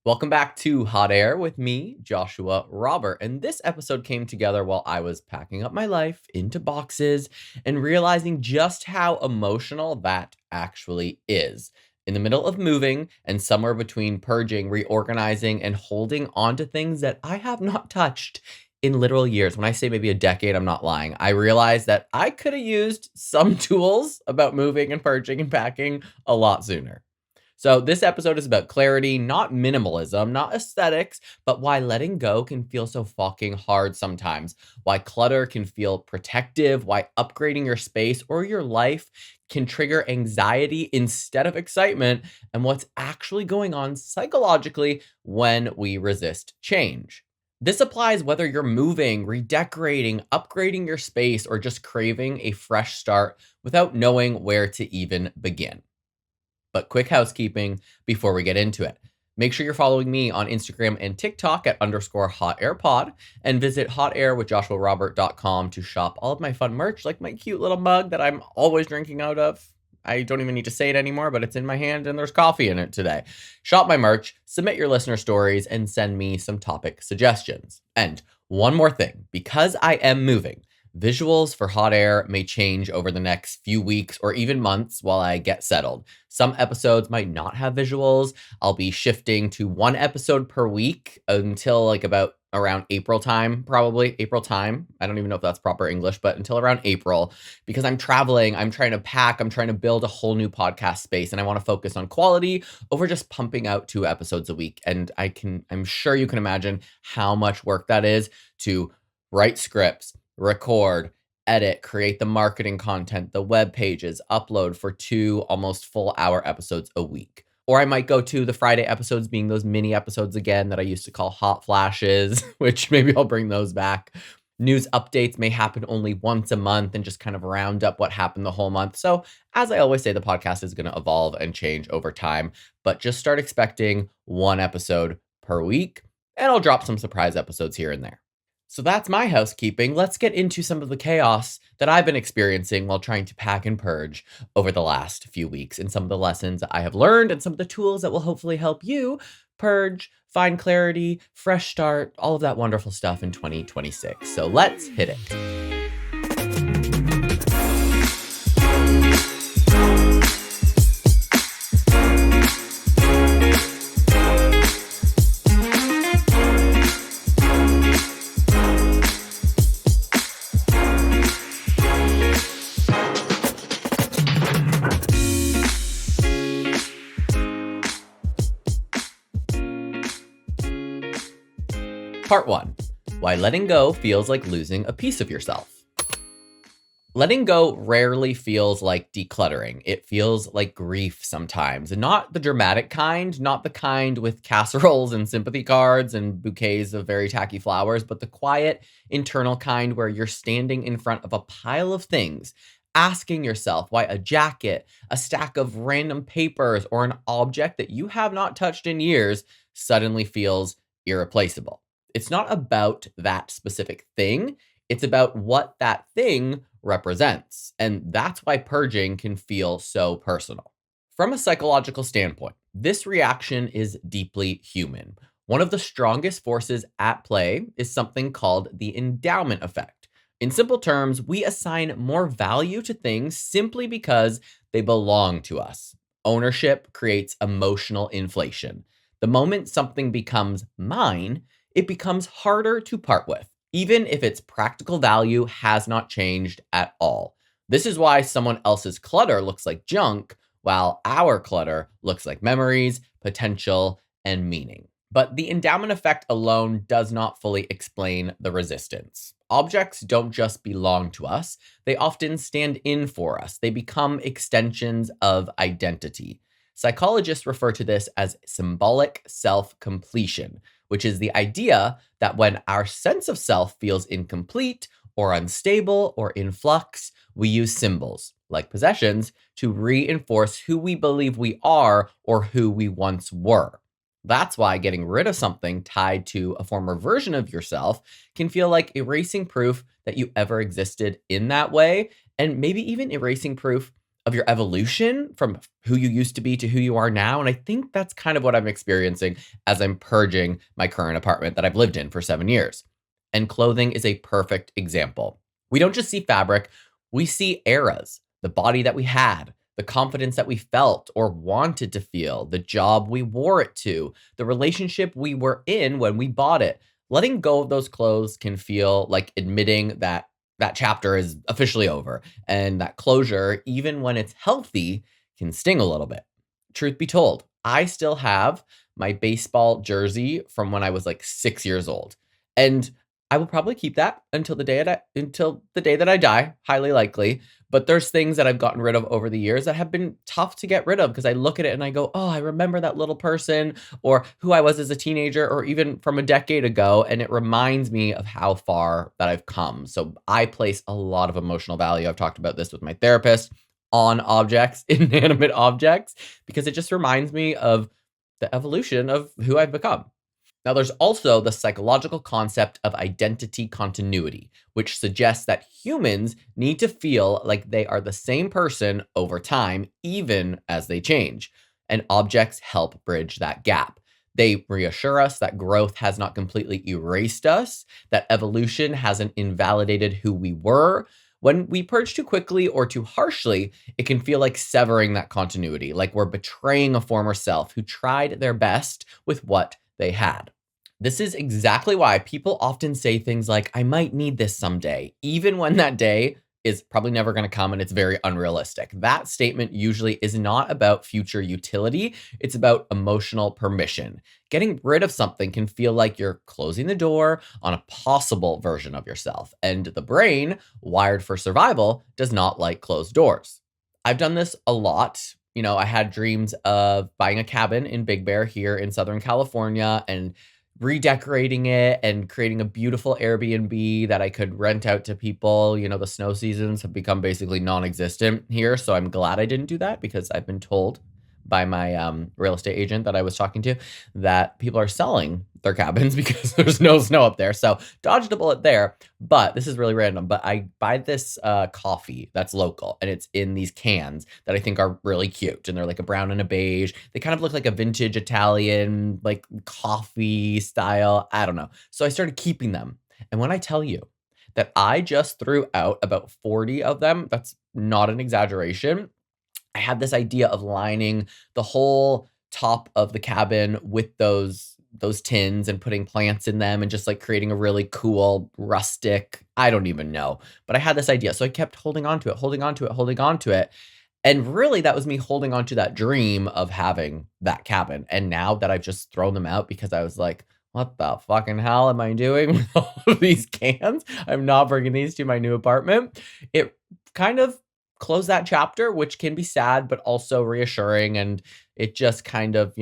Welcome back to Hot Air with me, Joshua Robert. And this episode came together while I was packing up my life into boxes and realizing just how emotional that actually is. In the middle of moving and somewhere between purging, reorganizing, and holding on to things that I have not touched in literal years. When I say maybe a decade, I'm not lying. I realized that I could have used some tools about moving and purging and packing a lot sooner. So, this episode is about clarity, not minimalism, not aesthetics, but why letting go can feel so fucking hard sometimes. Why clutter can feel protective, why upgrading your space or your life can trigger anxiety instead of excitement, and what's actually going on psychologically when we resist change. This applies whether you're moving, redecorating, upgrading your space, or just craving a fresh start without knowing where to even begin. But quick housekeeping before we get into it. Make sure you're following me on Instagram and TikTok at _hotairpod and visit hotairwithjoshuarobert.com to shop all of my fun merch, like my cute little mug that I'm always drinking out of. I don't even need to say it anymore, but it's in my hand and there's coffee in it today. Shop my merch, submit your listener stories, and send me some topic suggestions. And one more thing, because I am moving, visuals for Hot Air may change over the next few weeks or even months while I get settled. Some episodes might not have visuals. I'll be shifting to one episode per week until like about around April time, probably April time. I don't even know if that's proper English, but until around April, because I'm traveling, I'm trying to pack, I'm trying to build a whole new podcast space, and I want to focus on quality over just pumping out 2 episodes a week. And I'm sure you can imagine how much work that is to write scripts, record, edit, create the marketing content, the web pages, upload for 2 almost full hour episodes a week. Or I might go to the Friday episodes being those mini episodes again that I used to call hot flashes, which maybe I'll bring those back. News updates may happen only once a month and just kind of round up what happened the whole month. So, as I always say, the podcast is going to evolve and change over time, but just start expecting one episode per week, and I'll drop some surprise episodes here and there. So that's my housekeeping. Let's get into some of the chaos that I've been experiencing while trying to pack and purge over the last few weeks, and some of the lessons I have learned and some of the tools that will hopefully help you purge, find clarity, fresh start, all of that wonderful stuff in 2026. So let's hit it. Part 1. Why letting go feels like losing a piece of yourself. Letting go rarely feels like decluttering. It feels like grief sometimes. And not the dramatic kind, not the kind with casseroles and sympathy cards and bouquets of very tacky flowers, but the quiet, internal kind where you're standing in front of a pile of things, asking yourself why a jacket, a stack of random papers, or an object that you have not touched in years suddenly feels irreplaceable. It's not about that specific thing. It's about what that thing represents. And that's why purging can feel so personal. From a psychological standpoint, this reaction is deeply human. One of the strongest forces at play is something called the endowment effect. In simple terms, we assign more value to things simply because they belong to us. Ownership creates emotional inflation. The moment something becomes mine, it becomes harder to part with, even if its practical value has not changed at all. This is why someone else's clutter looks like junk, while our clutter looks like memories, potential, and meaning. But the endowment effect alone does not fully explain the resistance. Objects don't just belong to us, they often stand in for us. They become extensions of identity. Psychologists refer to this as symbolic self-completion, which is the idea that when our sense of self feels incomplete or unstable or in flux, we use symbols, like possessions, to reinforce who we believe we are or who we once were. That's why getting rid of something tied to a former version of yourself can feel like erasing proof that you ever existed in that way, and maybe even erasing proof of your evolution from who you used to be to who you are now. And I think that's kind of what I'm experiencing as I'm purging my current apartment that I've lived in for 7 years. And clothing is a perfect example. We don't just see fabric, we see eras, the body that we had, the confidence that we felt or wanted to feel, the job we wore it to, the relationship we were in when we bought it. Letting go of those clothes can feel like admitting that that chapter is officially over, and that closure, even when it's healthy, can sting a little bit. Truth be told, I still have my baseball jersey from when I was like 6 years old. And I will probably keep that until the day that I die, highly likely. But there's things that I've gotten rid of over the years that have been tough to get rid of because I look at it and I go, "Oh, I remember that little person or who I was as a teenager or even from a decade ago." And it reminds me of how far that I've come. So I place a lot of emotional value. I've talked about this with my therapist on objects, inanimate objects, because it just reminds me of the evolution of who I've become. Now, there's also the psychological concept of identity continuity, which suggests that humans need to feel like they are the same person over time, even as they change. And objects help bridge that gap. They reassure us that growth has not completely erased us, that evolution hasn't invalidated who we were. When we purge too quickly or too harshly, it can feel like severing that continuity, like we're betraying a former self who tried their best with what they had. This is exactly why people often say things like, I might need this someday, even when that day is probably never going to come and it's very unrealistic. That statement usually is not about future utility, it's about emotional permission. Getting rid of something can feel like you're closing the door on a possible version of yourself, and the brain, wired for survival, does not like closed doors. I've done this a lot. I had dreams of buying a cabin in Big Bear here in Southern California and redecorating it and creating a beautiful Airbnb that I could rent out to people. The snow seasons have become basically non-existent here, so I'm glad I didn't do that because I've been told by my real estate agent that I was talking to that people are selling their cabins because there's no snow up there. So dodged a bullet there. But this is really random. But I buy this coffee that's local, and it's in these cans that I think are really cute, and they're like a brown and a beige. They kind of look like a vintage Italian like coffee style. I don't know. So I started keeping them, and when I tell you that I just threw out about 40 of them, that's not an exaggeration. I had this idea of lining the whole top of the cabin with those tins and putting plants in them and just like creating a really cool rustic, I don't even know. But I had this idea. So I kept holding on to it, holding on to it, holding on to it. And really that was me holding on to that dream of having that cabin. And now that I've just thrown them out because I was like, what the fucking hell am I doing with all of these cans? I'm not bringing these to my new apartment. It kind of closed that chapter, which can be sad, but also reassuring. And it just kind of,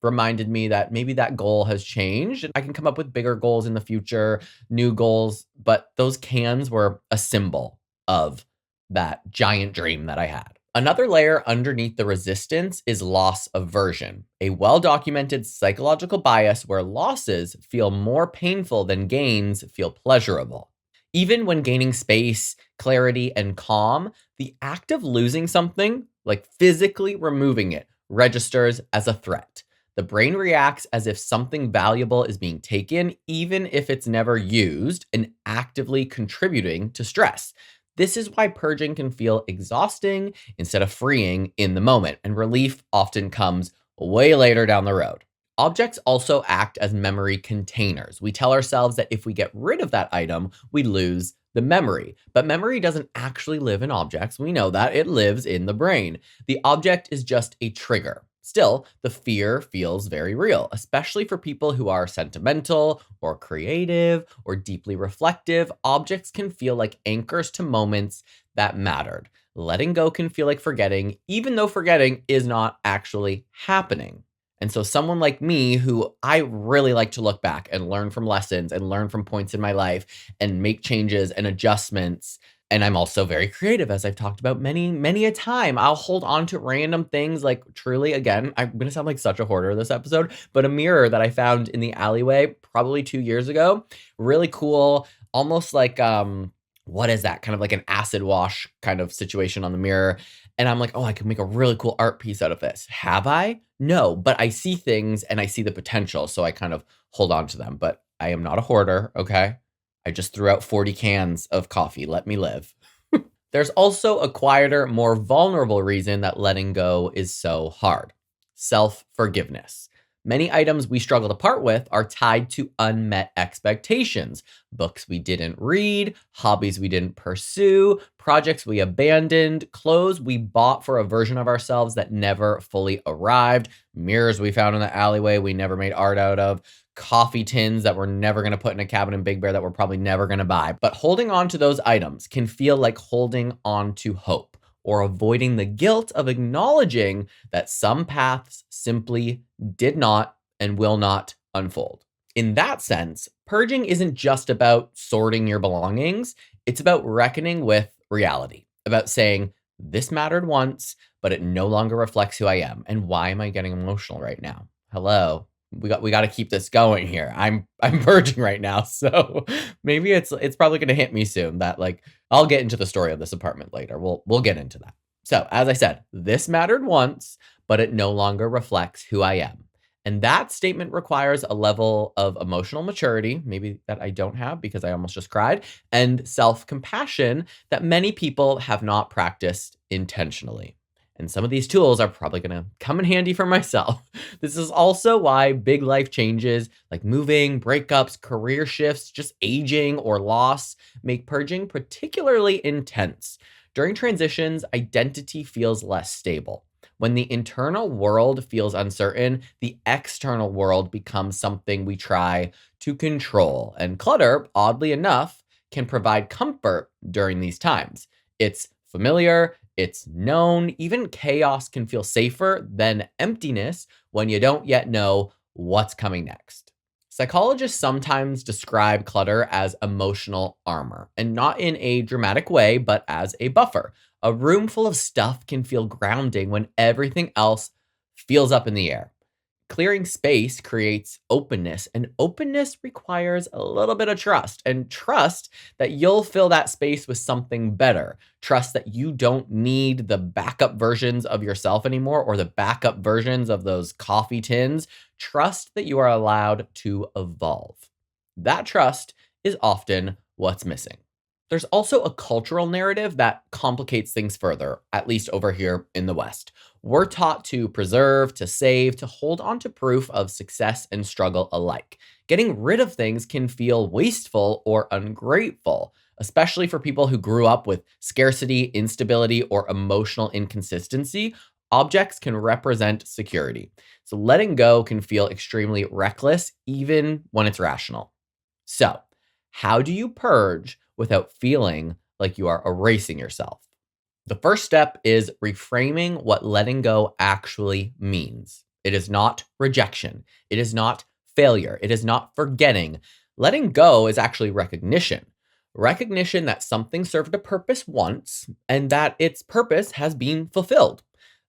reminded me that maybe that goal has changed and I can come up with bigger goals in the future, new goals. But those cans were a symbol of that giant dream that I had. Another layer underneath the resistance is loss aversion, a well documented psychological bias where losses feel more painful than gains feel pleasurable. Even when gaining space, clarity, and calm, the act of losing something, like physically removing it, registers as a threat. The brain reacts as if something valuable is being taken, even if it's never used, and actively contributing to stress. This is why purging can feel exhausting instead of freeing in the moment, and relief often comes way later down the road. Objects also act as memory containers. We tell ourselves that if we get rid of that item, we lose the memory. But memory doesn't actually live in objects. We know that it lives in the brain. The object is just a trigger. Still, the fear feels very real, especially for people who are sentimental or creative or deeply reflective. Objects can feel like anchors to moments that mattered. Letting go can feel like forgetting, even though forgetting is not actually happening. And so someone like me who I really like to look back and learn from lessons and learn from points in my life and make changes and adjustments. And I'm also very creative, as I've talked about many a time. I'll hold on to random things like truly, again, I'm going to sound like such a hoarder this episode, but a mirror that I found in the alleyway probably 2 years ago. Really cool, almost like what is that? Kind of like an acid wash kind of situation on the mirror. And I'm like, oh, I could make a really cool art piece out of this. Have I? No, but I see things and I see the potential. So I kind of hold on to them. But I am not a hoarder. Okay. I just threw out 40 cans of coffee. Let me live. There's also a quieter, more vulnerable reason that letting go is so hard: self forgiveness. Many items we struggle to part with are tied to unmet expectations: books we didn't read, hobbies we didn't pursue, projects we abandoned, clothes we bought for a version of ourselves that never fully arrived, mirrors we found in the alleyway we never made art out of, coffee tins that we're never going to put in a cabinet in Big Bear that we're probably never going to buy. But holding on to those items can feel like holding on to hope or avoiding the guilt of acknowledging that some paths simply did not and will not unfold. In that sense, purging isn't just about sorting your belongings, it's about reckoning with reality, about saying, this mattered once, but it no longer reflects who I am. And why am I getting emotional right now? Hello. We got to keep this going here. I'm purging right now. So maybe it's probably going to hit me soon that, like, I'll get into the story of this apartment later. We'll get into that. So, as I said, this mattered once, but it no longer reflects who I am. And that statement requires a level of emotional maturity, maybe that I don't have because I almost just cried, and self-compassion that many people have not practiced intentionally. And some of these tools are probably going to come in handy for myself. This is also why big life changes like moving, breakups, career shifts, just aging or loss make purging particularly intense. During transitions, identity feels less stable. When the internal world feels uncertain, the external world becomes something we try to control. And clutter, oddly enough, can provide comfort during these times. It's familiar, it's known. Even chaos can feel safer than emptiness when you don't yet know what's coming next. Psychologists sometimes describe clutter as emotional armor, and not in a dramatic way, but as a buffer. A room full of stuff can feel grounding when everything else feels up in the air. Clearing space creates openness, and openness requires a little bit of trust, and trust that you'll fill that space with something better. Trust that you don't need the backup versions of yourself anymore or the backup versions of those coffee tins. Trust that you are allowed to evolve. That trust is often what's missing. There's also a cultural narrative that complicates things further, at least over here in the West. We're taught to preserve, to save, to hold on to proof of success and struggle alike. Getting rid of things can feel wasteful or ungrateful, especially for people who grew up with scarcity, instability, or emotional inconsistency. Objects can represent security. So letting go can feel extremely reckless, even when it's rational. So, how do you purge without feeling like you are erasing yourself? The first step is reframing what letting go actually means. It is not rejection. It is not failure. It is not forgetting. Letting go is actually recognition. Recognition that something served a purpose once and that its purpose has been fulfilled.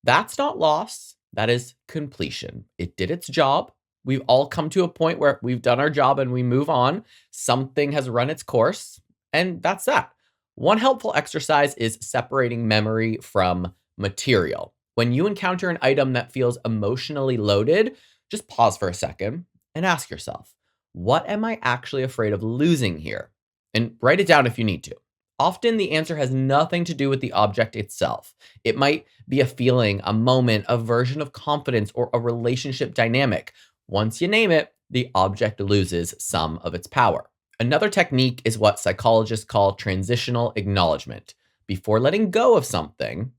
That's not loss. That is completion. It did its job. We've all come to a point where we've done our job and we move on. Something has run its course, and that's that. One helpful exercise is separating memory from material. When you encounter an item that feels emotionally loaded, just pause for a second and ask yourself, what am I actually afraid of losing here? And write it down if you need to. Often the answer has nothing to do with the object itself. It might be a feeling, a moment, a version of confidence, or a relationship dynamic. Once you name it, the object loses some of its power. Another technique is what psychologists call transitional acknowledgement. Before letting go of something,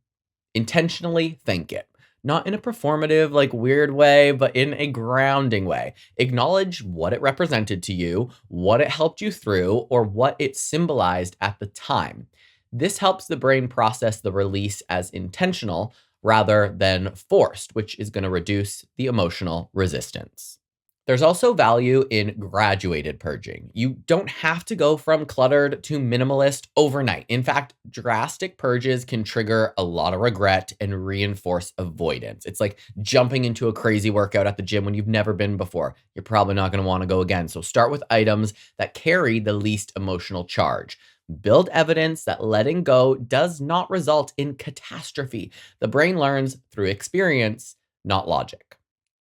intentionally thank it. Not in a performative, like weird way, but in a grounding way. Acknowledge what it represented to you, what it helped you through, or what it symbolized at the time. This helps the brain process the release as intentional rather than forced, which is going to reduce the emotional resistance. There's also value in graduated purging. You don't have to go from cluttered to minimalist overnight. In fact, drastic purges can trigger a lot of regret and reinforce avoidance. It's like jumping into a crazy workout at the gym when you've never been before. You're probably not going to want to go again. So start with items that carry the least emotional charge. Build evidence that letting go does not result in catastrophe. The brain learns through experience, not logic.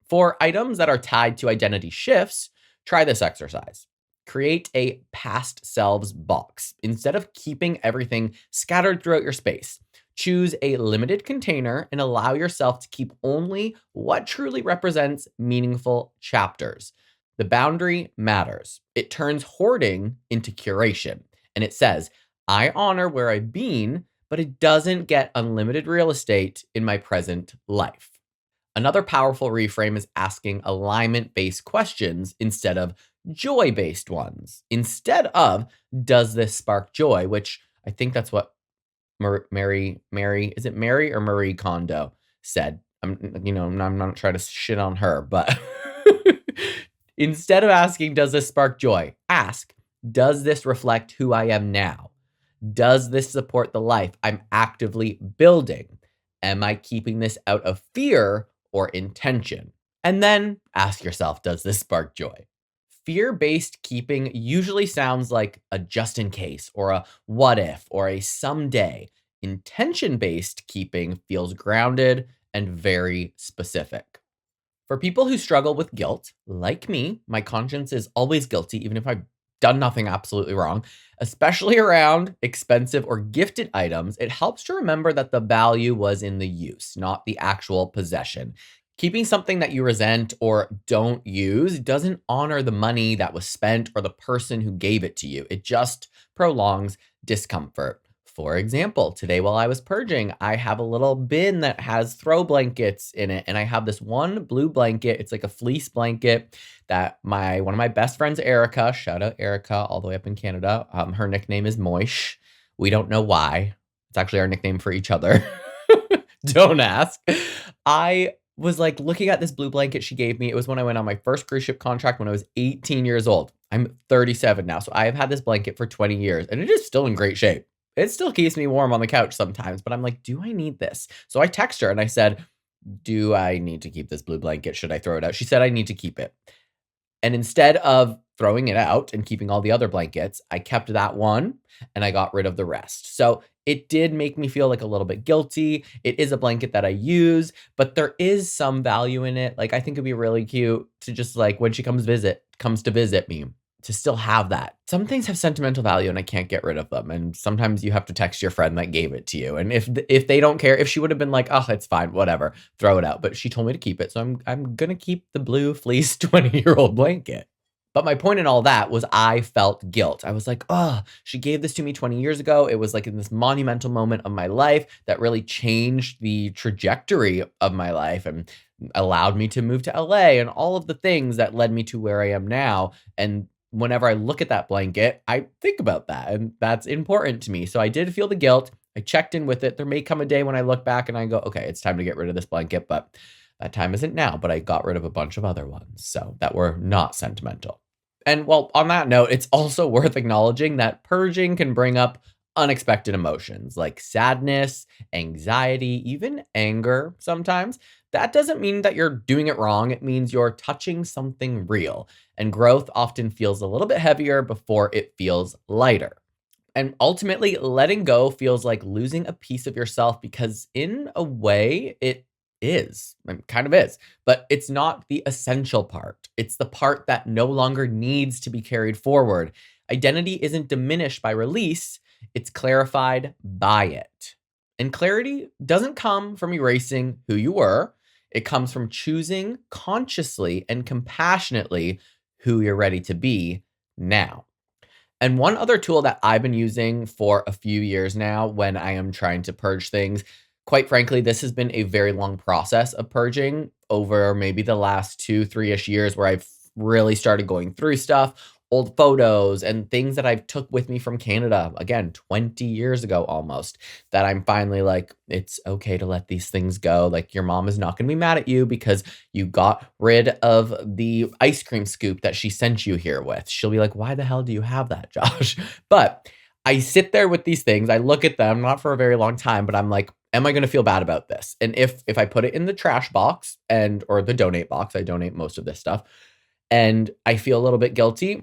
For items that are tied to identity shifts, try this exercise. Create a past selves box. Instead of keeping everything scattered throughout your space, choose a limited container and allow yourself to keep only what truly represents meaningful chapters. The boundary matters. It turns hoarding into curation. And it says, I honor where I've been, but it doesn't get unlimited real estate in my present life. Another powerful reframe is asking alignment based questions instead of joy based ones. Instead of, does this spark joy? Which I think that's what is it Mary or Marie Kondo said? I'm not trying to shit on her, but instead of asking, does this spark joy? Ask, does this reflect who I am now? Does this support the life I'm actively building? Am I keeping this out of fear or intention? And then ask yourself, does this spark joy? Fear based keeping usually sounds like a just in case or a what if or a someday. Intention based keeping feels grounded and very specific. For people who struggle with guilt, like me, my conscience is always guilty, even if I've done nothing absolutely wrong, especially around expensive or gifted items. It helps to remember that the value was in the use, not the actual possession. Keeping something that you resent or don't use doesn't honor the money that was spent or the person who gave it to you. It just prolongs discomfort. For example, today while I was purging, I have a little bin that has throw blankets in it. And I have this one blue blanket. It's like a fleece blanket that one of my best friends, Erica, shout out Erica, all the way up in Canada. Her nickname is Moish. We don't know why. It's actually our nickname for each other. Don't ask. I was like looking at this blue blanket she gave me. It was when I went on my first cruise ship contract when I was 18 years old. I'm 37 now. So I have had this blanket for 20 years and it is still in great shape. It still keeps me warm on the couch sometimes, but I'm like, do I need this? So I text her and I said, do I need to keep this blue blanket? Should I throw it out? She said, I need to keep it. And instead of throwing it out and keeping all the other blankets, I kept that one and I got rid of the rest. So it did make me feel like a little bit guilty. It is a blanket that I use, but there is some value in it. Like I think it'd be really cute to just like when she comes to visit me, to still have that. Some things have sentimental value and I can't get rid of them. And sometimes you have to text your friend that gave it to you. And if they don't care, if she would have been like, oh, it's fine, whatever, throw it out. But she told me to keep it. So I'm going to keep the blue fleece 20-year-old blanket. But my point in all that was I felt guilt. I was like, oh, she gave this to me 20 years ago. It was like in this monumental moment of my life that really changed the trajectory of my life and allowed me to move to LA and all of the things that led me to where I am now. And whenever I look at that blanket, I think about that and that's important to me. So I did feel the guilt. I checked in with it. There may come a day when I look back and I go, okay, it's time to get rid of this blanket, but that time isn't now. But I got rid of a bunch of other ones so that were not sentimental. And well, on that note, it's also worth acknowledging that purging can bring up unexpected emotions like sadness, anxiety, even anger sometimes. That doesn't mean that you're doing it wrong. It means you're touching something real. And growth often feels a little bit heavier before it feels lighter. And ultimately, letting go feels like losing a piece of yourself because, in a way, it is. It kind of is. But it's not the essential part. It's the part that no longer needs to be carried forward. Identity isn't diminished by release, it's clarified by it. And clarity doesn't come from erasing who you were, it comes from choosing consciously and compassionately who you're ready to be now. And one other tool that I've been using for a few years now when I am trying to purge things, quite frankly, this has been a very long process of purging over maybe the last 2, 3-ish years where I've really started going through stuff, old photos and things that I've took with me from Canada, again, 20 years ago almost, that I'm finally like, it's okay to let these things go. Like your mom is not going to be mad at you because you got rid of the ice cream scoop that she sent you here with. She'll be like, why the hell do you have that, Josh? But I sit there with these things. I look at them, not for a very long time, but I'm like, am I going to feel bad about this? And if I put it in the trash box or the donate box, I donate most of this stuff, and I feel a little bit guilty,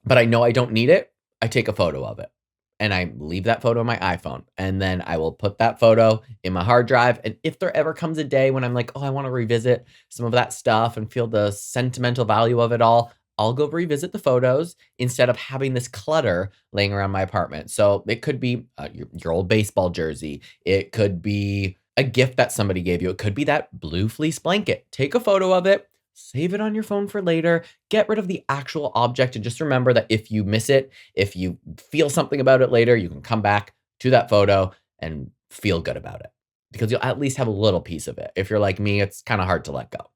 but I know I don't need it, I take a photo of it. and I leave that photo in my iPhone. And then I will put that photo in my hard drive. And if there ever comes a day when I'm like, oh, I want to revisit some of that stuff and feel the sentimental value of it all, I'll go revisit the photos instead of having this clutter laying around my apartment. So it could be your old baseball jersey. It could be a gift that somebody gave you. It could be that blue fleece blanket. Take a photo of it, save it on your phone for later, get rid of the actual object, and just remember that if you miss it, if you feel something about it later, you can come back to that photo and feel good about it because you'll at least have a little piece of it. If you're like me, it's kind of hard to let go.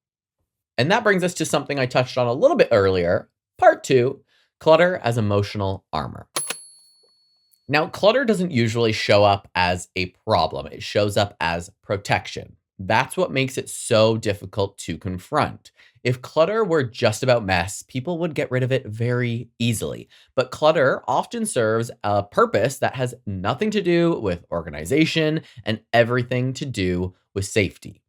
And that brings us to something I touched on a little bit earlier, part two, clutter as emotional armor. Now, clutter doesn't usually show up as a problem. It shows up as protection. That's what makes it so difficult to confront. If clutter were just about mess, people would get rid of it very easily. But clutter often serves a purpose that has nothing to do with organization and everything to do with safety.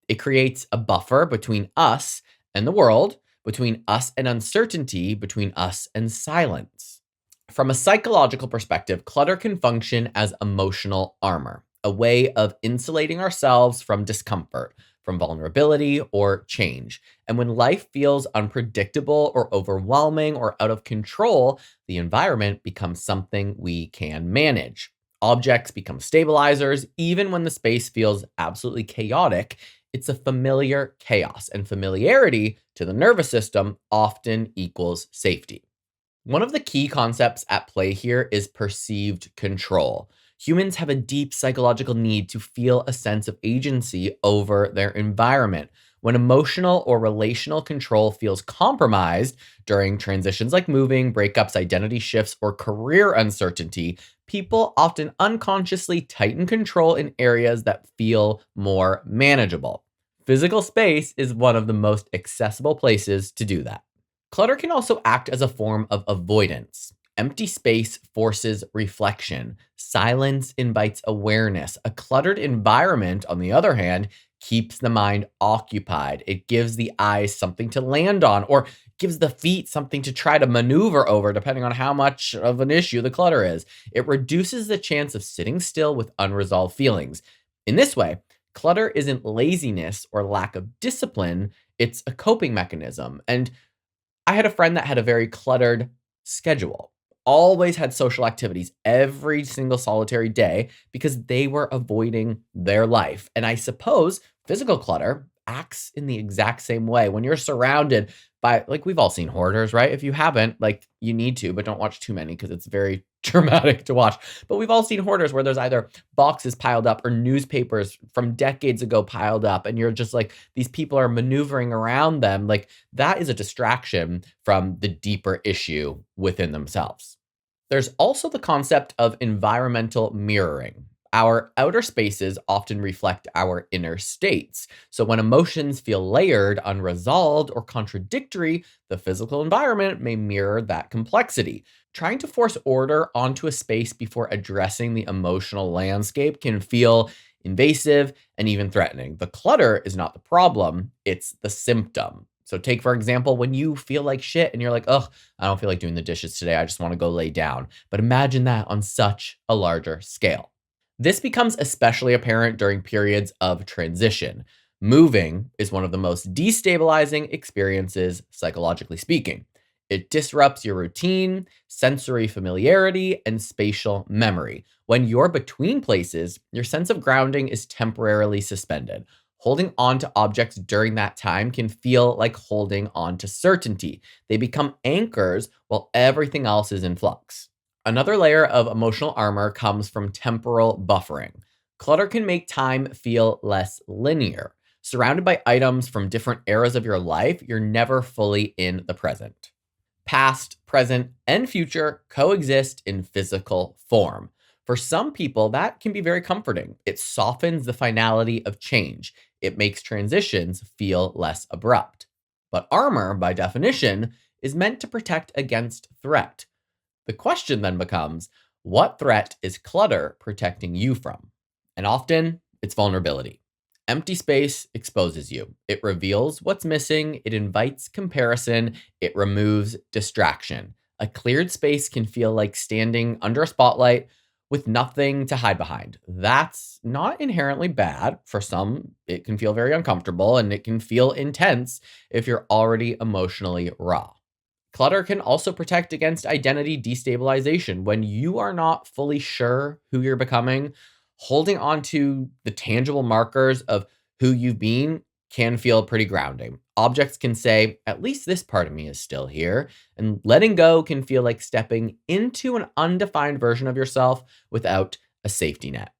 It creates a buffer between us and the world, between us and uncertainty, between us and silence. From a psychological perspective, clutter can function as emotional armor, a way of insulating ourselves from discomfort, from vulnerability or change. And when life feels unpredictable or overwhelming or out of control, the environment becomes something we can manage. Objects become stabilizers, even when the space feels absolutely chaotic. It's a familiar chaos, and familiarity to the nervous system often equals safety. One of the key concepts at play here is perceived control. Humans have a deep psychological need to feel a sense of agency over their environment. When emotional or relational control feels compromised during transitions like moving, breakups, identity shifts, or career uncertainty, people often unconsciously tighten control in areas that feel more manageable. Physical space is one of the most accessible places to do that. Clutter can also act as a form of avoidance. Empty space forces reflection. Silence invites awareness. A cluttered environment, on the other hand, keeps the mind occupied. It gives the eyes something to land on or gives the feet something to try to maneuver over, depending on how much of an issue the clutter is. It reduces the chance of sitting still with unresolved feelings. In this way, clutter isn't laziness or lack of discipline, it's a coping mechanism. And I had a friend that had a very cluttered schedule, always had social activities every single solitary day because they were avoiding their life. And I suppose physical clutter acts in the exact same way. When you're surrounded by, like, we've all seen hoarders, right? If you haven't, like, you need to, but don't watch too many because it's very traumatic to watch. But we've all seen hoarders where there's either boxes piled up or newspapers from decades ago piled up. And you're just like, these people are maneuvering around them. Like, that is a distraction from the deeper issue within themselves. There's also the concept of environmental mirroring. Our outer spaces often reflect our inner states. So when emotions feel layered, unresolved, or contradictory, the physical environment may mirror that complexity. Trying to force order onto a space before addressing the emotional landscape can feel invasive and even threatening. The clutter is not the problem, it's the symptom. So take, for example, when you feel like shit and you're like, ugh, I don't feel like doing the dishes today. I just want to go lay down. But imagine that on such a larger scale. This becomes especially apparent during periods of transition. Moving is one of the most destabilizing experiences, psychologically speaking. It disrupts your routine, sensory familiarity, and spatial memory. When you're between places, your sense of grounding is temporarily suspended. Holding on to objects during that time can feel like holding on to certainty. They become anchors while everything else is in flux. Another layer of emotional armor comes from temporal buffering. Clutter can make time feel less linear. Surrounded by items from different eras of your life, you're never fully in the present. Past, present, and future coexist in physical form. For some people, that can be very comforting. It softens the finality of change. It makes transitions feel less abrupt. But armor, by definition, is meant to protect against threat. The question then becomes, what threat is clutter protecting you from? And often, it's vulnerability. Empty space exposes you. It reveals what's missing, it invites comparison, it removes distraction. A cleared space can feel like standing under a spotlight with nothing to hide behind. That's not inherently bad. For some, it can feel very uncomfortable and it can feel intense if you're already emotionally raw. Clutter can also protect against identity destabilization. When you are not fully sure who you're becoming, holding on to the tangible markers of who you've been can feel pretty grounding. Objects can say, at least this part of me is still here. And letting go can feel like stepping into an undefined version of yourself without a safety net.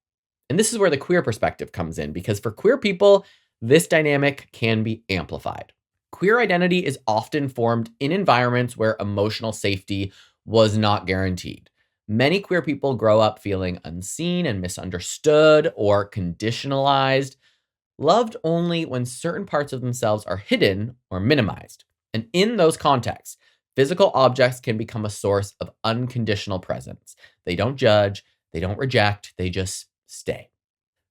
And this is where the queer perspective comes in, because for queer people, this dynamic can be amplified. Queer identity is often formed in environments where emotional safety was not guaranteed. Many queer people grow up feeling unseen and misunderstood or conditionalized, loved only when certain parts of themselves are hidden or minimized. And in those contexts, physical objects can become a source of unconditional presence. They don't judge, they don't reject, they just stay.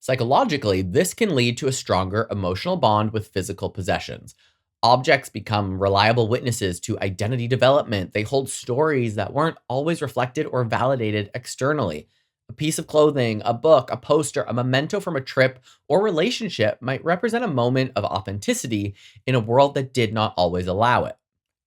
Psychologically, this can lead to a stronger emotional bond with physical possessions. Objects become reliable witnesses to identity development. They hold stories that weren't always reflected or validated externally. A piece of clothing, a book, a poster, a memento from a trip or relationship might represent a moment of authenticity in a world that did not always allow it.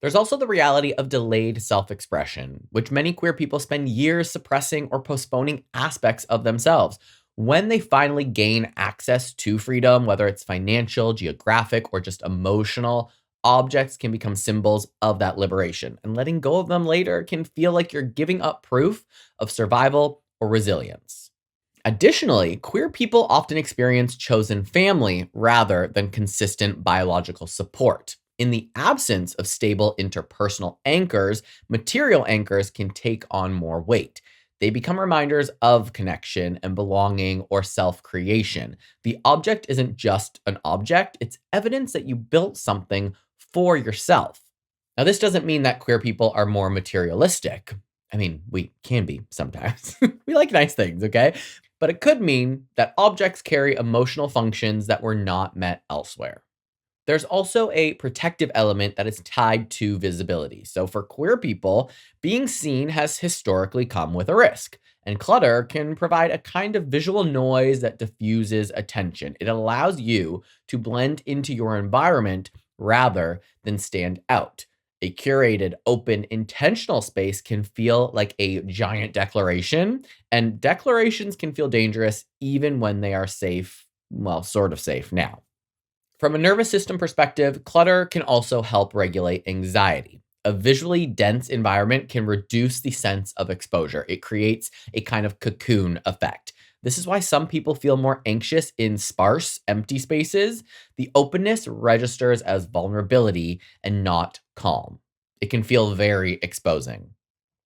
There's also the reality of delayed self expression, which many queer people spend years suppressing or postponing aspects of themselves. When they finally gain access to freedom, whether it's financial, geographic, or just emotional, objects can become symbols of that liberation. And letting go of them later can feel like you're giving up proof of survival or resilience. Additionally, queer people often experience chosen family rather than consistent biological support. In the absence of stable interpersonal anchors, material anchors can take on more weight. They become reminders of connection and belonging or self creation. The object isn't just an object, it's evidence that you built something for yourself. Now, this doesn't mean that queer people are more materialistic. I mean, we can be sometimes. We like nice things, okay? But it could mean that objects carry emotional functions that were not met elsewhere. There's also a protective element that is tied to visibility. So for queer people, being seen has historically come with a risk. And clutter can provide a kind of visual noise that diffuses attention. It allows you to blend into your environment rather than stand out. A curated, open, intentional space can feel like a giant declaration, and declarations can feel dangerous even when they are safe, well, sort of safe now. From a nervous system perspective, clutter can also help regulate anxiety. A visually dense environment can reduce the sense of exposure. It creates a kind of cocoon effect. This is why some people feel more anxious in sparse, empty spaces. The openness registers as vulnerability and not calm. It can feel very exposing.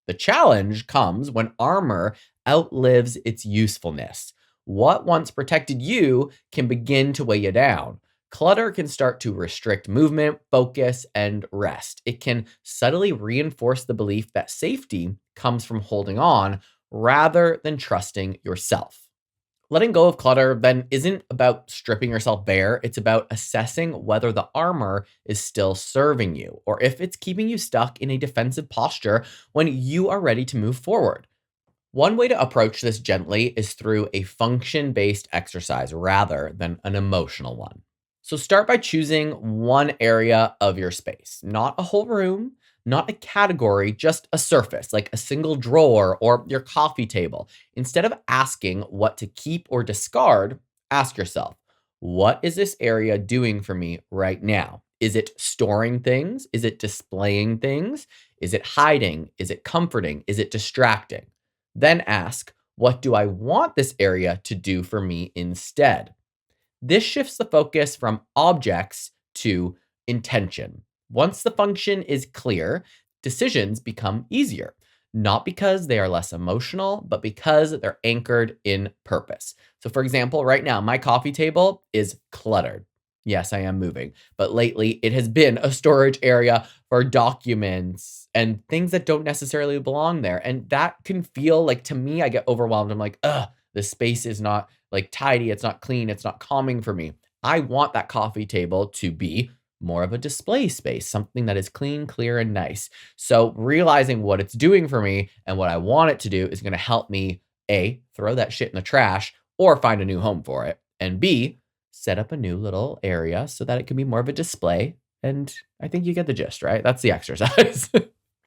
The challenge comes when armor outlives its usefulness. What once protected you can begin to weigh you down. Clutter can start to restrict movement, focus, and rest. It can subtly reinforce the belief that safety comes from holding on rather than trusting yourself. Letting go of clutter then isn't about stripping yourself bare. It's about assessing whether the armor is still serving you or if it's keeping you stuck in a defensive posture when you are ready to move forward. One way to approach this gently is through a function based exercise rather than an emotional one. So start by choosing one area of your space, not a whole room, not a category, just a surface, like a single drawer or your coffee table. Instead of asking what to keep or discard, ask yourself, what is this area doing for me right now? Is it storing things? Is it displaying things? Is it hiding? Is it comforting? Is it distracting? Then ask, what do I want this area to do for me instead? This shifts the focus from objects to intention. Once the function is clear, decisions become easier, not because they are less emotional, but because they're anchored in purpose. So, for example, right now, my coffee table is cluttered. Yes, I am moving, but lately it has been a storage area for documents and things that don't necessarily belong there. And that can feel like, to me, I get overwhelmed. I'm like, ugh, the space is not like tidy, it's not clean, it's not calming for me. I want that coffee table to be more of a display space, something that is clean, clear, and nice. So realizing what it's doing for me and what I want it to do is going to help me A, throw that shit in the trash or find a new home for it, and B, set up a new little area so that it can be more of a display. And I think you get the gist, right? That's the exercise.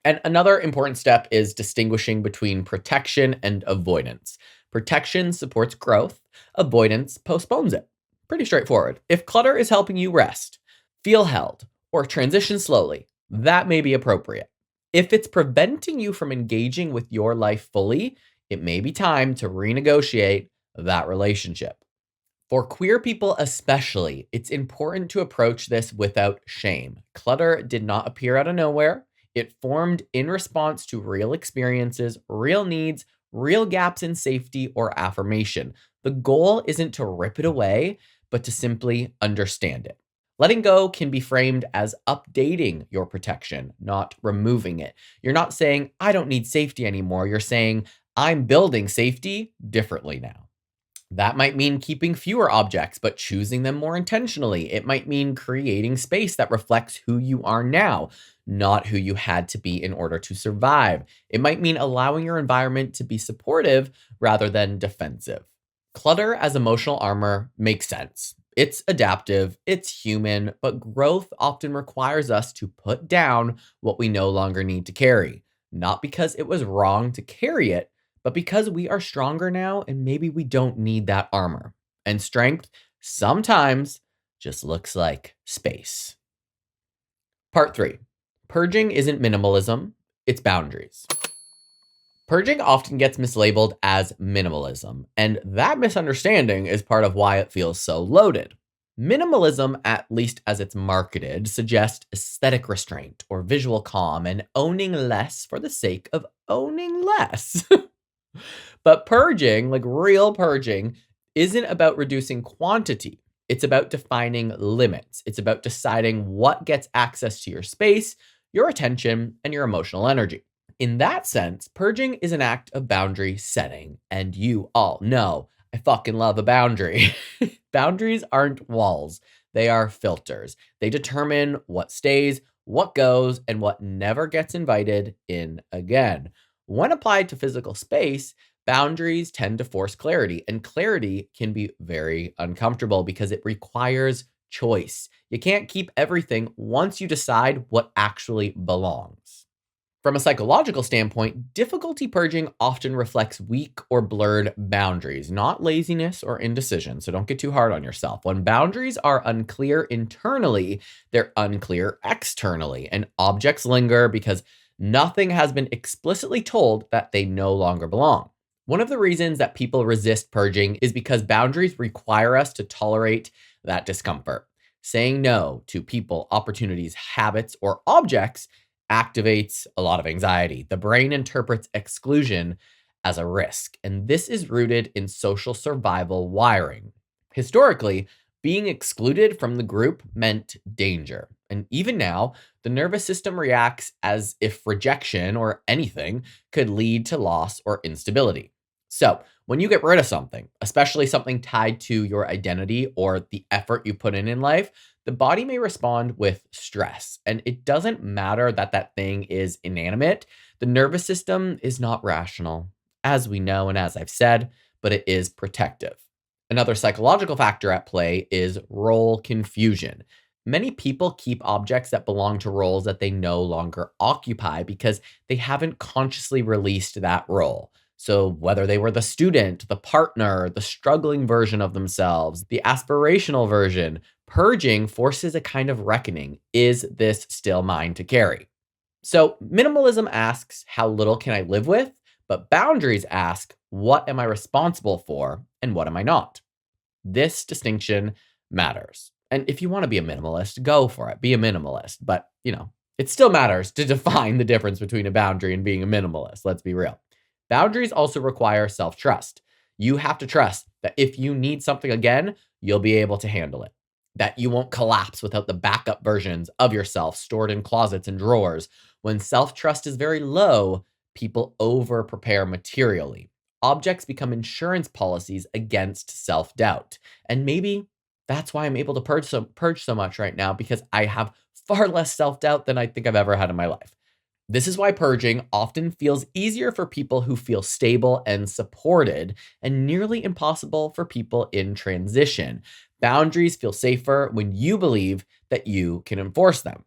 And another important step is distinguishing between protection and avoidance. Protection supports growth, avoidance postpones it. Pretty straightforward. If clutter is helping you rest, feel held, or transition slowly, that may be appropriate. If it's preventing you from engaging with your life fully, it may be time to renegotiate that relationship. For queer people especially, it's important to approach this without shame. Clutter did not appear out of nowhere. It formed in response to real experiences, real needs, real gaps in safety or affirmation. The goal isn't to rip it away, but to simply understand it. Letting go can be framed as updating your protection, not removing it. You're not saying, I don't need safety anymore. You're saying, I'm building safety differently now. That might mean keeping fewer objects, but choosing them more intentionally. It might mean creating space that reflects who you are now, not who you had to be in order to survive. It might mean allowing your environment to be supportive rather than defensive. Clutter as emotional armor makes sense. It's adaptive, it's human, but growth often requires us to put down what we no longer need to carry. Not because it was wrong to carry it, but because we are stronger now and maybe we don't need that armor. And strength sometimes just looks like space. Part 3. Purging isn't minimalism, it's boundaries. Purging often gets mislabeled as minimalism, and that misunderstanding is part of why it feels so loaded. Minimalism, at least as it's marketed, suggests aesthetic restraint or visual calm and owning less for the sake of owning less. But purging, like real purging, isn't about reducing quantity. It's about defining limits. It's about deciding what gets access to your space, your attention, and your emotional energy. In that sense, purging is an act of boundary setting. And you all know I fucking love a boundary. Boundaries aren't walls, they are filters. They determine what stays, what goes, and what never gets invited in again. When applied to physical space, boundaries tend to force clarity, and clarity can be very uncomfortable because it requires choice. You can't keep everything once you decide what actually belongs. From a psychological standpoint, difficulty purging often reflects weak or blurred boundaries, not laziness or indecision, so don't get too hard on yourself. When boundaries are unclear internally, they're unclear externally, and objects linger because nothing has been explicitly told that they no longer belong. One of the reasons that people resist purging is because boundaries require us to tolerate that discomfort. Saying no to people, opportunities, habits, or objects activates a lot of anxiety. The brain interprets exclusion as a risk, and this is rooted in social survival wiring. Historically, being excluded from the group meant danger. And even now, the nervous system reacts as if rejection or anything could lead to loss or instability. So, when you get rid of something, especially something tied to your identity or the effort you put in life, the body may respond with stress. And it doesn't matter that that thing is inanimate. The nervous system is not rational, as we know and as I've said, but it is protective. Another psychological factor at play is role confusion. Many people keep objects that belong to roles that they no longer occupy because they haven't consciously released that role. So, whether they were the student, the partner, the struggling version of themselves, the aspirational version, purging forces a kind of reckoning. Is this still mine to carry? So, minimalism asks, how little can I live with? But boundaries ask, what am I responsible for and what am I not? This distinction matters. And if you want to be a minimalist, go for it. Be a minimalist. But, it still matters to define the difference between a boundary and being a minimalist. Let's be real. Boundaries also require self-trust. You have to trust that if you need something again, you'll be able to handle it. That you won't collapse without the backup versions of yourself stored in closets and drawers. When self-trust is very low, people over-prepare materially. Objects become insurance policies against self-doubt. And maybe That's why I'm able to purge so much right now because I have far less self-doubt than I think I've ever had in my life. This is why purging often feels easier for people who feel stable and supported, and nearly impossible for people in transition. Boundaries feel safer when you believe that you can enforce them.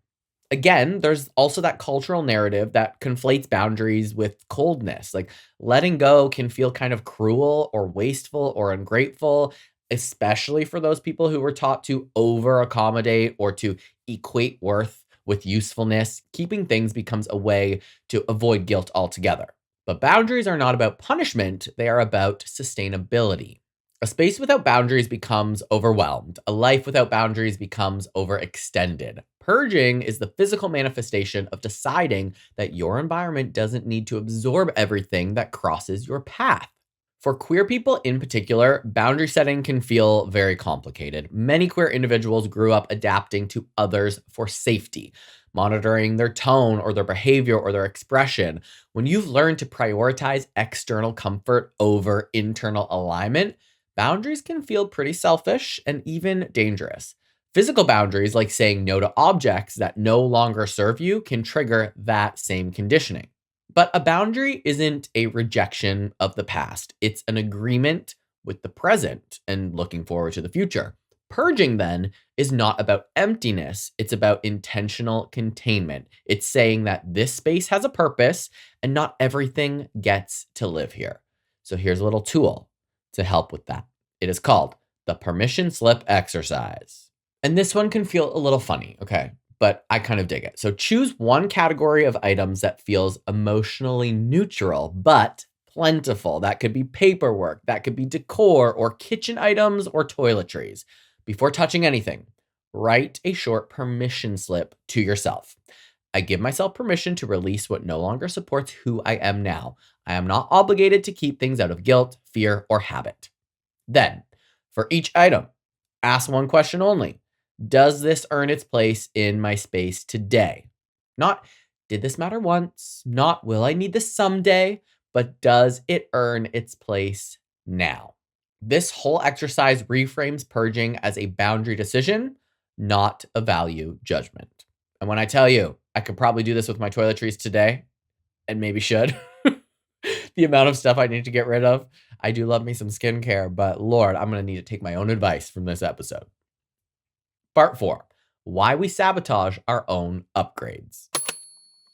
Again, there's also that cultural narrative that conflates boundaries with coldness. Like letting go can feel kind of cruel or wasteful or ungrateful, especially for those people who were taught to over accommodate or to equate worth with usefulness. Keeping things becomes a way to avoid guilt altogether. But boundaries are not about punishment, they are about sustainability. A space without boundaries becomes overwhelmed. A life without boundaries becomes overextended. Purging is the physical manifestation of deciding that your environment doesn't need to absorb everything that crosses your path. For queer people in particular, boundary setting can feel very complicated. Many queer individuals grew up adapting to others for safety, monitoring their tone or their behavior or their expression. When you've learned to prioritize external comfort over internal alignment, boundaries can feel pretty selfish and even dangerous. Physical boundaries, like saying no to objects that no longer serve you, can trigger that same conditioning. But a boundary isn't a rejection of the past, it's an agreement with the present and looking forward to the future. Purging, then, is not about emptiness, it's about intentional containment. It's saying that this space has a purpose and not everything gets to live here. So here's a little tool to help with that. It is called the permission slip exercise. And this one can feel a little funny, okay? But I kind of dig it. So choose one category of items that feels emotionally neutral, but plentiful. That could be paperwork, that could be decor, or kitchen items, or toiletries. Before touching anything, write a short permission slip to yourself. I give myself permission to release what no longer supports who I am now. I am not obligated to keep things out of guilt, fear, or habit. Then, for each item, ask one question only. Does this earn its place in my space today? Not, did this matter once? Not, will I need this someday? But does it earn its place now? This whole exercise reframes purging as a boundary decision, not a value judgment. And when I tell you, I could probably do this with my toiletries today, and maybe should. The amount of stuff I need to get rid of. I do love me some skincare, but Lord, I'm going to need to take my own advice from this episode. Part 4, why we sabotage our own upgrades.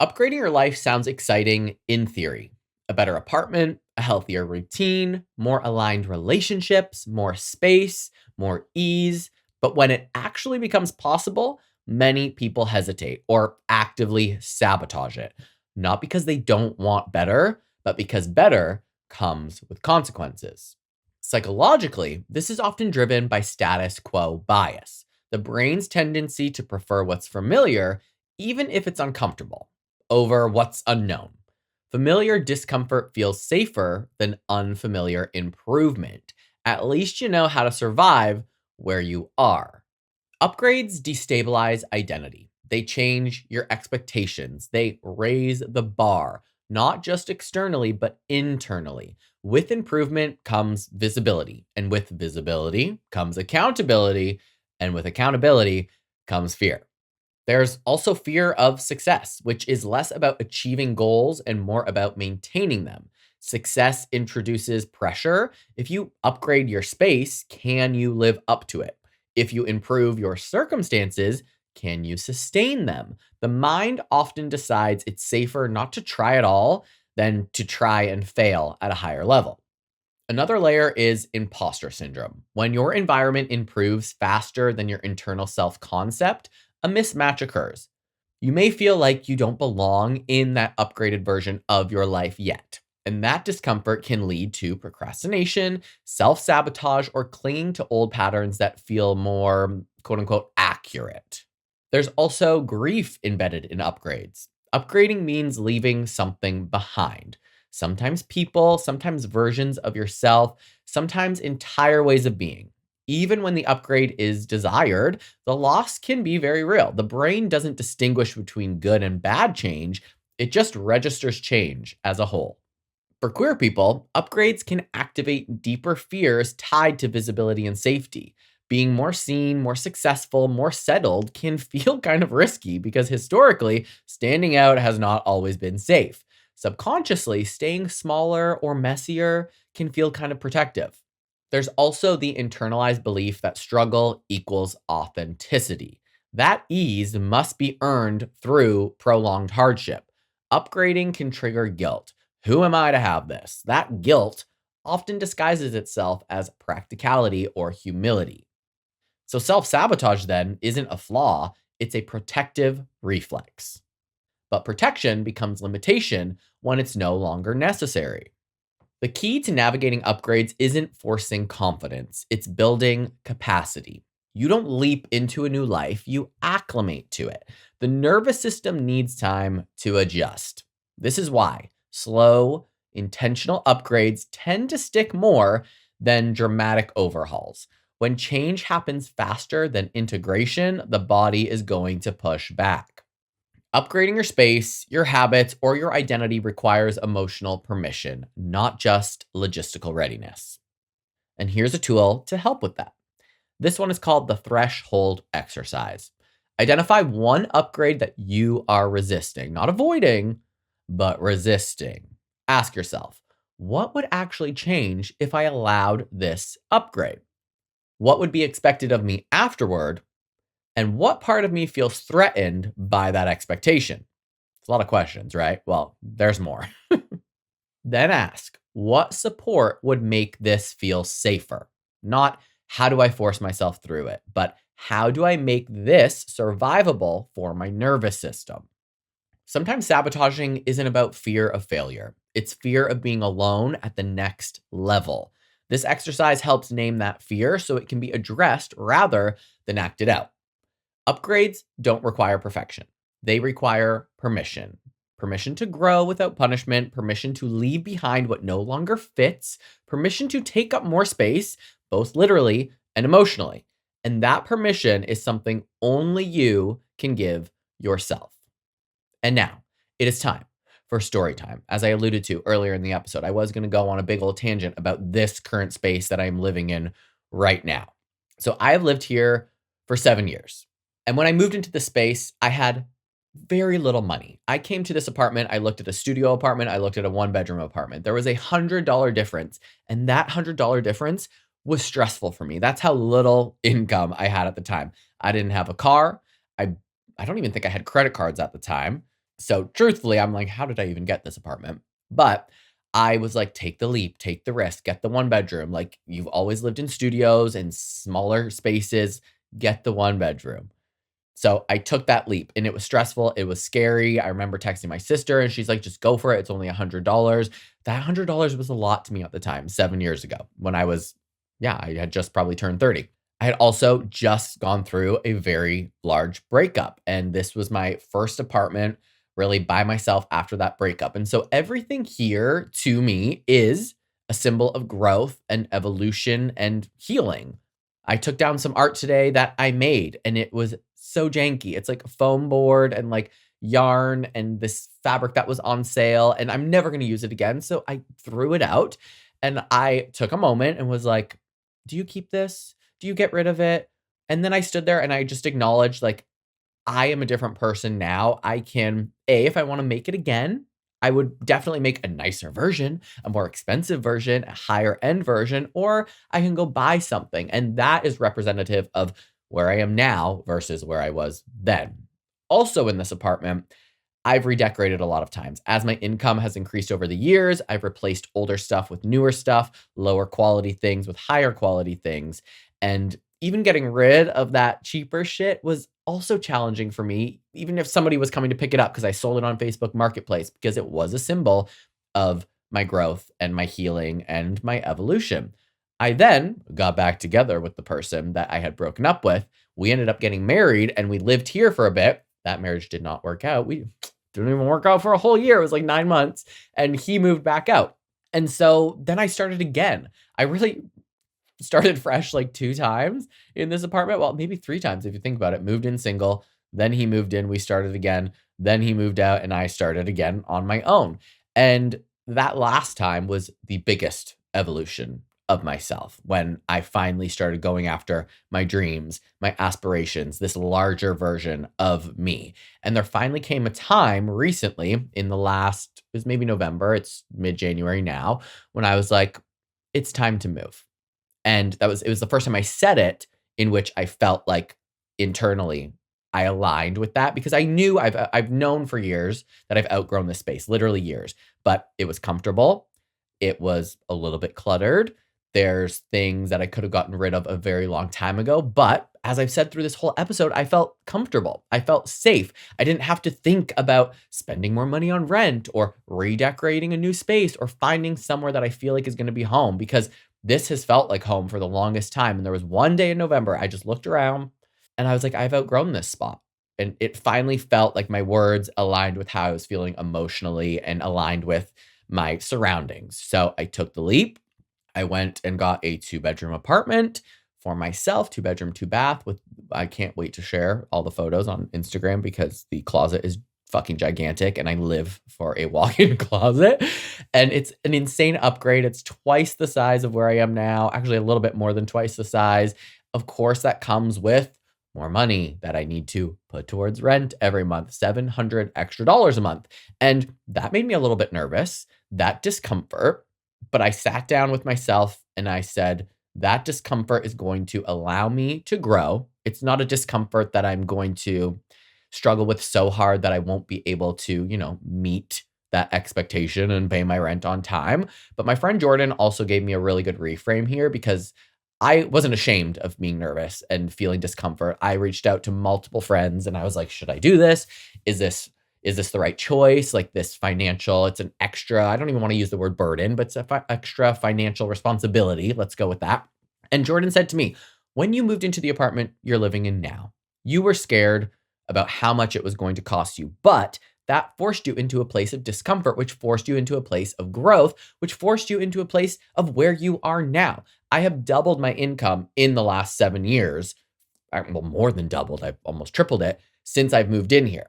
Upgrading your life sounds exciting in theory. A better apartment, a healthier routine, more aligned relationships, more space, more ease. But when it actually becomes possible, many people hesitate or actively sabotage it. Not because they don't want better, but because better comes with consequences. Psychologically, this is often driven by status quo bias, the brain's tendency to prefer what's familiar, even if it's uncomfortable, over what's unknown. Familiar discomfort feels safer than unfamiliar improvement. At least you know how to survive where you are. Upgrades destabilize identity. They change your expectations. They raise the bar, not just externally, but internally. With improvement comes visibility, and with visibility comes accountability, and with accountability comes fear. There's also fear of success, which is less about achieving goals and more about maintaining them. Success introduces pressure. If you upgrade your space, can you live up to it? If you improve your circumstances, can you sustain them? The mind often decides it's safer not to try at all than to try and fail at a higher level. Another layer is imposter syndrome. When your environment improves faster than your internal self concept, a mismatch occurs. You may feel like you don't belong in that upgraded version of your life yet. And that discomfort can lead to procrastination, self sabotage, or clinging to old patterns that feel more quote unquote accurate. There's also grief embedded in upgrades. Upgrading means leaving something behind. Sometimes people, sometimes versions of yourself, sometimes entire ways of being. Even when the upgrade is desired, the loss can be very real. The brain doesn't distinguish between good and bad change, it just registers change as a whole. For queer people, upgrades can activate deeper fears tied to visibility and safety. Being more seen, more successful, more settled can feel kind of risky because historically, standing out has not always been safe. Subconsciously, staying smaller or messier can feel kind of protective. There's also the internalized belief that struggle equals authenticity. That ease must be earned through prolonged hardship. Upgrading can trigger guilt. Who am I to have this? That guilt often disguises itself as practicality or humility. So self sabotage then isn't a flaw, it's a protective reflex. But protection becomes limitation when it's no longer necessary. The key to navigating upgrades isn't forcing confidence, it's building capacity. You don't leap into a new life, you acclimate to it. The nervous system needs time to adjust. This is why slow, intentional upgrades tend to stick more than dramatic overhauls. When change happens faster than integration, the body is going to push back. Upgrading your space, your habits, or your identity requires emotional permission, not just logistical readiness. And here's a tool to help with that. This one is called the threshold exercise. Identify one upgrade that you are resisting, not avoiding, but resisting. Ask yourself, what would actually change if I allowed this upgrade? What would be expected of me afterward? And what part of me feels threatened by that expectation? It's a lot of questions, right? Well, there's more. Then ask, what support would make this feel safer? Not how do I force myself through it, but how do I make this survivable for my nervous system? Sometimes sabotaging isn't about fear of failure, it's fear of being alone at the next level. This exercise helps name that fear so it can be addressed rather than acted out. Upgrades don't require perfection. They require permission. Permission to grow without punishment, permission to leave behind what no longer fits, permission to take up more space, both literally and emotionally. And that permission is something only you can give yourself. And now it is time for story time. As I alluded to earlier in the episode, I was going to go on a big old tangent about this current space that I'm living in right now. So I have lived here for 7 years. And when I moved into the space, I had very little money. I came to this apartment, I looked at a studio apartment, I looked at a one-bedroom apartment. There was $100 difference, and that $100 difference was stressful for me. That's how little income I had at the time. I didn't have a car. I I don't even think I had credit cards at the time. So truthfully, I'm like, how did I even get this apartment? But I was like, take the leap, take the risk, get the one bedroom. Like you've always lived in studios and smaller spaces, get the one bedroom. So I took that leap and it was stressful. It was scary. I remember texting my sister and she's like, just go for it. It's only $100. That $100 was a lot to me at the time, 7 years ago when I had just probably turned 30. I had also just gone through a very large breakup. And this was my first apartment really by myself after that breakup. And so everything here to me is a symbol of growth and evolution and healing. I took down some art today that I made and it was so janky. It's like a foam board and like yarn and this fabric that was on sale and I'm never going to use it again. So I threw it out and I took a moment and was like, do you keep this? Do you get rid of it? And then I stood there and I just acknowledged like I am a different person now. I can, if I want to make it again, I would definitely make a nicer version, a more expensive version, a higher end version, or I can go buy something. And that is representative of where I am now versus where I was then. Also in this apartment, I've redecorated a lot of times. As my income has increased over the years, I've replaced older stuff with newer stuff, lower quality things with higher quality things. And even getting rid of that cheaper shit was also challenging for me, even if somebody was coming to pick it up because I sold it on Facebook Marketplace because it was a symbol of my growth and my healing and my evolution. I then got back together with the person that I had broken up with. We ended up getting married and we lived here for a bit. That marriage did not work out. We didn't even work out for a whole year. It was like 9 months and he moved back out. And so then I started again. I really started fresh like 2 times in this apartment. Well, maybe 3 times if you think about it. Moved in single, then he moved in, we started again, then he moved out and I started again on my own. And that last time was the biggest evolution of myself when I finally started going after my dreams, my aspirations, this larger version of me. And there finally came a time recently in the last, it was maybe November, it's mid January now, when I was like, it's time to move. And it was the first time I said it in which I felt like internally I aligned with that because I knew I've known for years that I've outgrown this space, literally years, but it was comfortable. It was a little bit cluttered. There's things that I could have gotten rid of a very long time ago, but as I've said through this whole episode, I felt comfortable. I felt safe. I didn't have to think about spending more money on rent or redecorating a new space or finding somewhere that I feel like is going to be home because this has felt like home for the longest time. And there was one day in November, I just looked around and I was like, I've outgrown this spot. And it finally felt like my words aligned with how I was feeling emotionally and aligned with my surroundings. So I took the leap. I went and got a 2-bedroom apartment for myself, 2-bedroom, 2-bath with I can't wait to share all the photos on Instagram because the closet is fucking gigantic and I live for a walk-in closet. And it's an insane upgrade. It's twice the size of where I am now, actually a little bit more than twice the size. Of course, that comes with more money that I need to put towards rent every month, $700 extra a month. And that made me a little bit nervous, that discomfort. But I sat down with myself and I said, that discomfort is going to allow me to grow. It's not a discomfort that I'm going to struggle with so hard that I won't be able to, meet that expectation and pay my rent on time. But my friend Jordan also gave me a really good reframe here because I wasn't ashamed of being nervous and feeling discomfort. I reached out to multiple friends and I was like, should I do this? Is this the right choice? Like this financial, it's an extra, I don't even want to use the word burden, but it's an extra financial responsibility. Let's go with that. And Jordan said to me, when you moved into the apartment you're living in now, you were scared about how much it was going to cost you, but that forced you into a place of discomfort, which forced you into a place of growth, which forced you into a place of where you are now. I have doubled my income in the last 7 years. Well, more than doubled. I've almost tripled it since I've moved in here.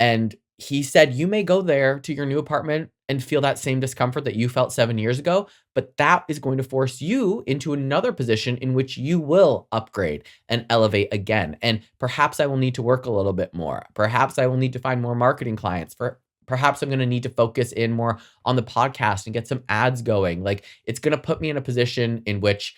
And he said, you may go there to your new apartment and feel that same discomfort that you felt 7 years ago, but that is going to force you into another position in which you will upgrade and elevate again. And perhaps I will need to work a little bit more. Perhaps I will need to find more marketing clients. Perhaps I'm going to need to focus in more on the podcast and get some ads going. Like it's going to put me in a position in which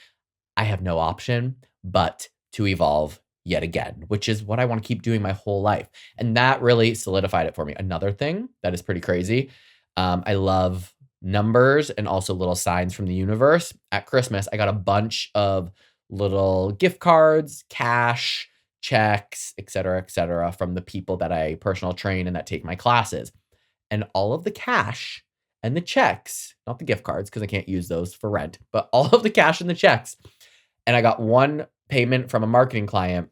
I have no option but to evolve yet again, which is what I want to keep doing my whole life. And that really solidified it for me. Another thing that is pretty crazy. I love numbers and also little signs from the universe. At Christmas, I got a bunch of little gift cards, cash, checks, et cetera, from the people that I personal train and that take my classes. And all of the cash and the checks, not the gift cards, because I can't use those for rent, but all of the cash and the checks. And I got one payment from a marketing client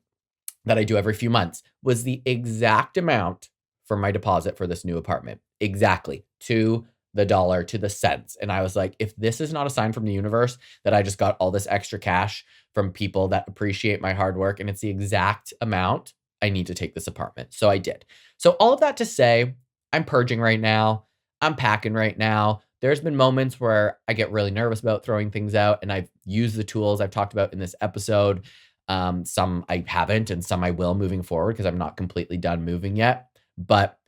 that I do every few months was the exact amount for my deposit for this new apartment. Exactly to the dollar, to the cents. And I was like, if this is not a sign from the universe that I just got all this extra cash from people that appreciate my hard work and it's the exact amount, I need to take this apartment. So I did. So all of that to say, I'm purging right now. I'm packing right now. There's been moments where I get really nervous about throwing things out, and I've used the tools I've talked about in this episode. Some I haven't, and some I will moving forward because I'm not completely done moving yet. But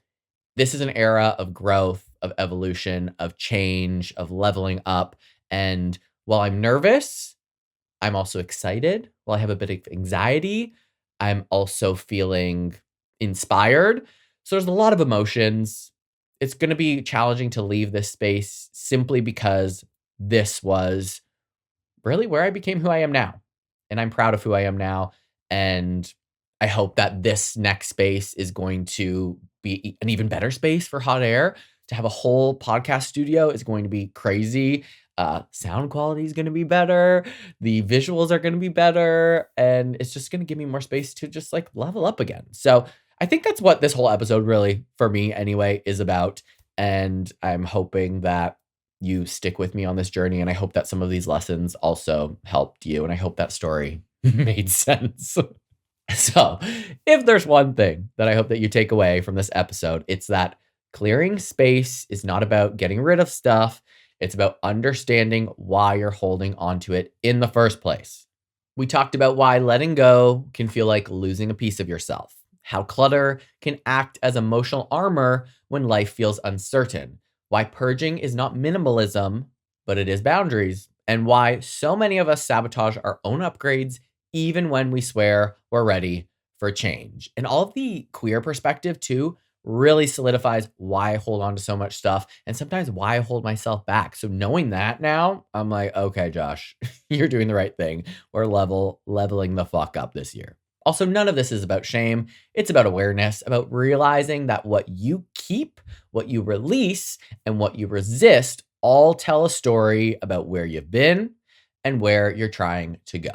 this is an era of growth, of evolution, of change, of leveling up. And while I'm nervous, I'm also excited. While I have a bit of anxiety, I'm also feeling inspired. So there's a lot of emotions. It's going to be challenging to leave this space simply because this was really where I became who I am now. And I'm proud of who I am now. And I hope that this next space is going to be an even better space for hot air. To have a whole podcast studio is going to be crazy. Sound quality is going to be better. The visuals are going to be better. And it's just going to give me more space to just like level up again. So I think that's what this whole episode really, for me anyway, is about. And I'm hoping that you stick with me on this journey. And I hope that some of these lessons also helped you. And I hope that story made sense. So if there's one thing that I hope that you take away from this episode, it's that clearing space is not about getting rid of stuff. It's about understanding why you're holding onto it in the first place. We talked about why letting go can feel like losing a piece of yourself, how clutter can act as emotional armor when life feels uncertain, why purging is not minimalism, but it is boundaries, and why so many of us sabotage our own upgrades even when we swear we're ready for change. And all of the queer perspective, too, really solidifies why I hold on to so much stuff and sometimes why I hold myself back. So knowing that now, I'm like, okay, Josh, you're doing the right thing. We're leveling the fuck up this year. Also, none of this is about shame. It's about awareness, about realizing that what you keep, what you release, and what you resist all tell a story about where you've been and where you're trying to go.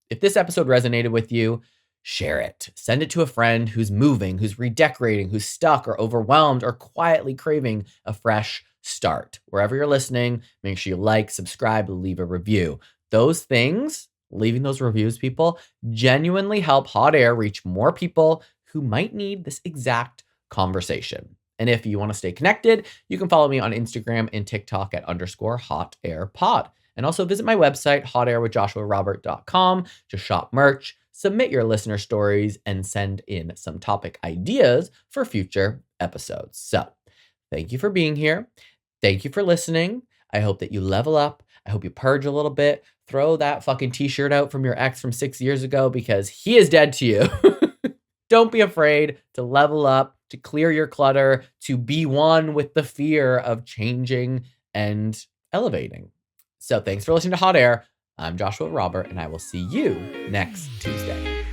If this episode resonated with you, share it. Send it to a friend who's moving, who's redecorating, who's stuck or overwhelmed or quietly craving a fresh start. Wherever you're listening, make sure you like, subscribe, leave a review. Those things, leaving those reviews, people, genuinely help Hot Air reach more people who might need this exact conversation. And if you want to stay connected, you can follow me on Instagram and TikTok at _hotairpod. And also visit my website, hotairwithjoshuarobert.com, to shop merch, submit your listener stories, and send in some topic ideas for future episodes. So thank you for being here. Thank you for listening. I hope that you level up. I hope you purge a little bit. Throw that fucking t-shirt out from your ex from 6 years ago because he is dead to you. Don't be afraid to level up, to clear your clutter, to be one with the fear of changing and elevating. So thanks for listening to Hot Air. I'm Joshua Robert, and I will see you next Tuesday.